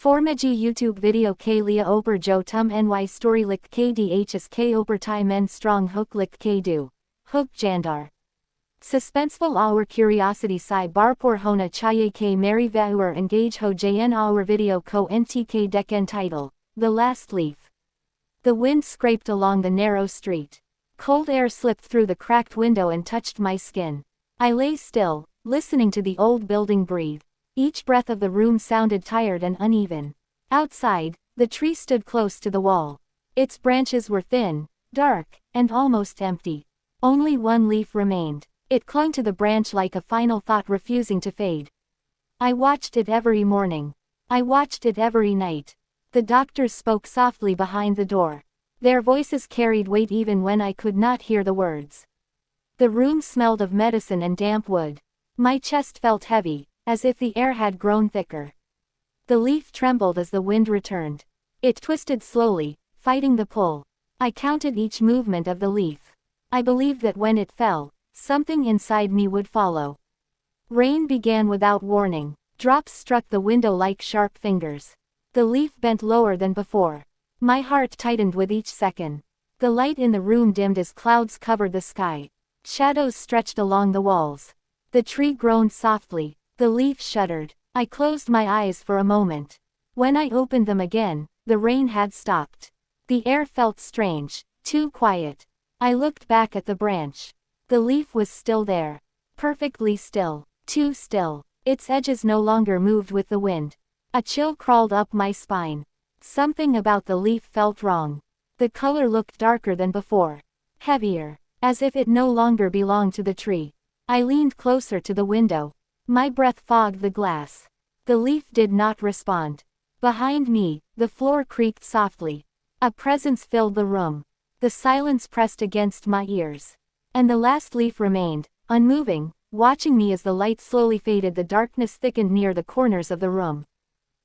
Formagi YouTube video k lia oper jo tum ny story lik kdhs k oper tai men strong hook lik k do. Hook jandar. Suspenseful our curiosity si barpor hona chaye k mary vauer engage ho jn our video ko ntk deken title. The Last Leaf. The wind scraped along the narrow street. Cold air slipped through the cracked window and touched my skin. I lay still, listening to the old building breathe. Each breath of the room sounded tired and uneven. Outside, the tree stood close to the wall. Its branches were thin, dark, and almost empty. Only one leaf remained. It clung to the branch like a final thought refusing to fade. I watched it every morning. I watched it every night. The doctors spoke softly behind the door. Their voices carried weight even when I could not hear the words. The room smelled of medicine and damp wood. My chest felt heavy, as if the air had grown thicker. The leaf trembled as the wind returned. It twisted slowly, fighting the pull. I counted each movement of the leaf. I believed that when it fell, something inside me would follow. Rain began without warning. Drops struck the window like sharp fingers. The leaf bent lower than before. My heart tightened with each second. The light in the room dimmed as clouds covered the sky. Shadows stretched along the walls. The tree groaned softly. The leaf shuddered. I closed my eyes for a moment. When I opened them again, the rain had stopped. The air felt strange, too quiet. I looked back at the branch. The leaf was still there. Perfectly still. Too still. Its edges no longer moved with the wind. A chill crawled up my spine. Something about the leaf felt wrong. The color looked darker than before. Heavier. As if it no longer belonged to the tree. I leaned closer to the window. My breath fogged the glass. The leaf did not respond. Behind me, the floor creaked softly. A presence filled the room. The silence pressed against my ears. And the last leaf remained, unmoving, watching me as the light slowly faded. The darkness thickened near the corners of the room.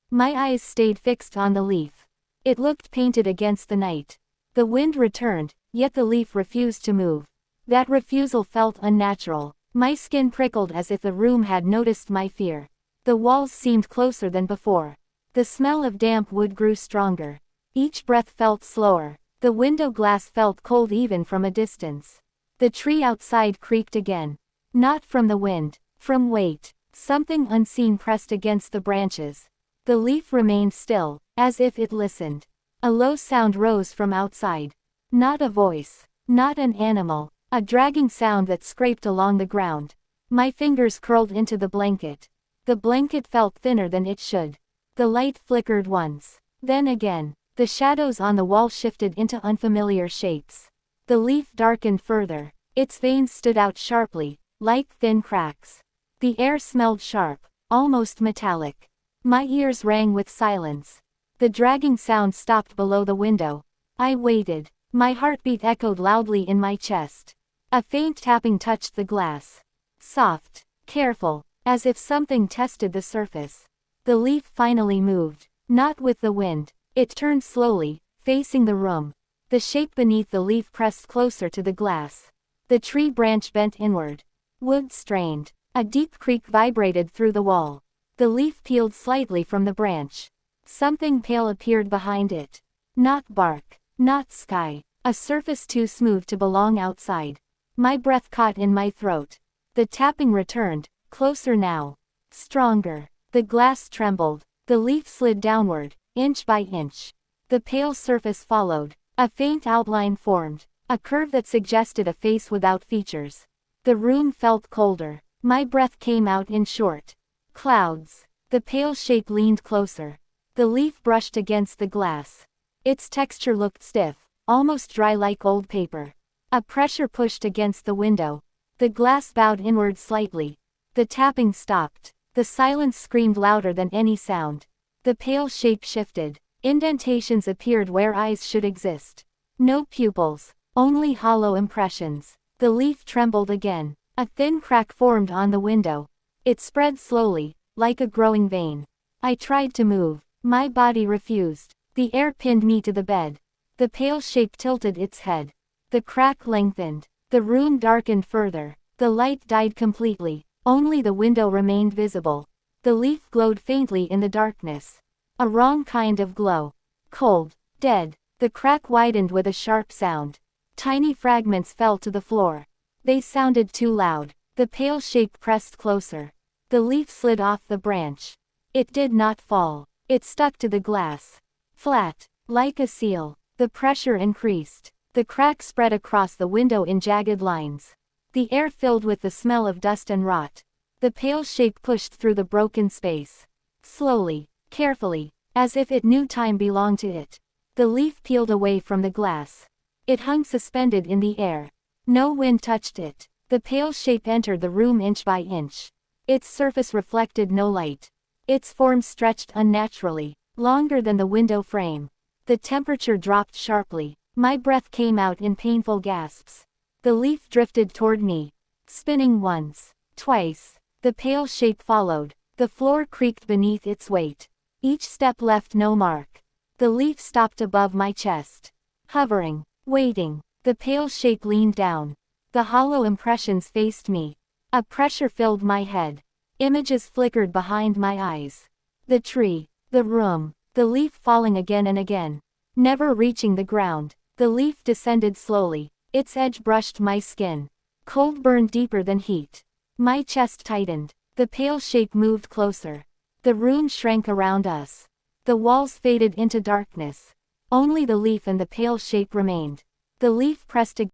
My eyes stayed fixed on the leaf. It looked painted against the night. The wind returned, yet the leaf refused to move. That refusal felt unnatural. My skin prickled as if the room had noticed my fear. The walls seemed closer than before. The smell of damp wood grew stronger. Each breath felt slower. The window glass felt cold even from a distance. The tree outside creaked again. Not from the wind, from weight. Something unseen pressed against the branches. The leaf remained still, as if it listened. A low sound rose from outside. Not a voice. Not an animal. A dragging sound that scraped along the ground. My fingers curled into the blanket. The blanket felt thinner than it should. The light flickered once. Then again. The shadows on the wall shifted into unfamiliar shapes. The leaf darkened further. Its veins stood out sharply, like thin cracks. The air smelled sharp, almost metallic. My ears rang with silence. The dragging sound stopped below the window. I waited. My heartbeat echoed loudly in my chest. A faint tapping touched the glass. Soft, careful, as if something tested the surface. The leaf finally moved. Not with the wind. It turned slowly, facing the room. The shape beneath the leaf pressed closer to the glass. The tree branch bent inward. Wood strained. A deep creak vibrated through the wall. The leaf peeled slightly from the branch. Something pale appeared behind it. Not bark. Not sky. A surface too smooth to belong outside. My breath caught in my throat. The tapping returned, closer now. Stronger. The glass trembled. The leaf slid downward, inch by inch. The pale surface followed. A faint outline formed. A curve that suggested a face without features. The room felt colder. My breath came out in short clouds. The pale shape leaned closer. The leaf brushed against the glass. Its texture looked stiff, almost dry like old paper. A pressure pushed against the window. The glass bowed inward slightly. The tapping stopped. The silence screamed louder than any sound. The pale shape shifted. Indentations appeared where eyes should exist. No pupils. Only hollow impressions. The leaf trembled again. A thin crack formed on the window. It spread slowly, like a growing vein. I tried to move. My body refused. The air pinned me to the bed. The pale shape tilted its head. The crack lengthened. The room darkened further. The light died completely. Only the window remained visible. The leaf glowed faintly in the darkness. A wrong kind of glow. Cold. Dead. The crack widened with a sharp sound. Tiny fragments fell to the floor. They sounded too loud. The pale shape pressed closer. The leaf slid off the branch. It did not fall. It stuck to the glass. Flat. Like a seal. The pressure increased. The crack spread across the window in jagged lines. The air filled with the smell of dust and rot. The pale shape pushed through the broken space. Slowly. Carefully. As if it knew time belonged to it. The leaf peeled away from the glass. It hung suspended in the air. No wind touched it. The pale shape entered the room inch by inch. Its surface reflected no light. Its form stretched unnaturally, longer than the window frame. The temperature dropped sharply. My breath came out in painful gasps. The leaf drifted toward me. Spinning once, twice. The pale shape followed. The floor creaked beneath its weight. Each step left no mark. The leaf stopped above my chest. Hovering, waiting. The pale shape leaned down. The hollow impressions faced me. A pressure filled my head. Images flickered behind my eyes. The tree, the room, the leaf falling again and again. Never reaching the ground. The leaf descended slowly. Its edge brushed my skin. Cold burned deeper than heat. My chest tightened. The pale shape moved closer. The room shrank around us. The walls faded into darkness. Only the leaf and the pale shape remained. The leaf pressed again.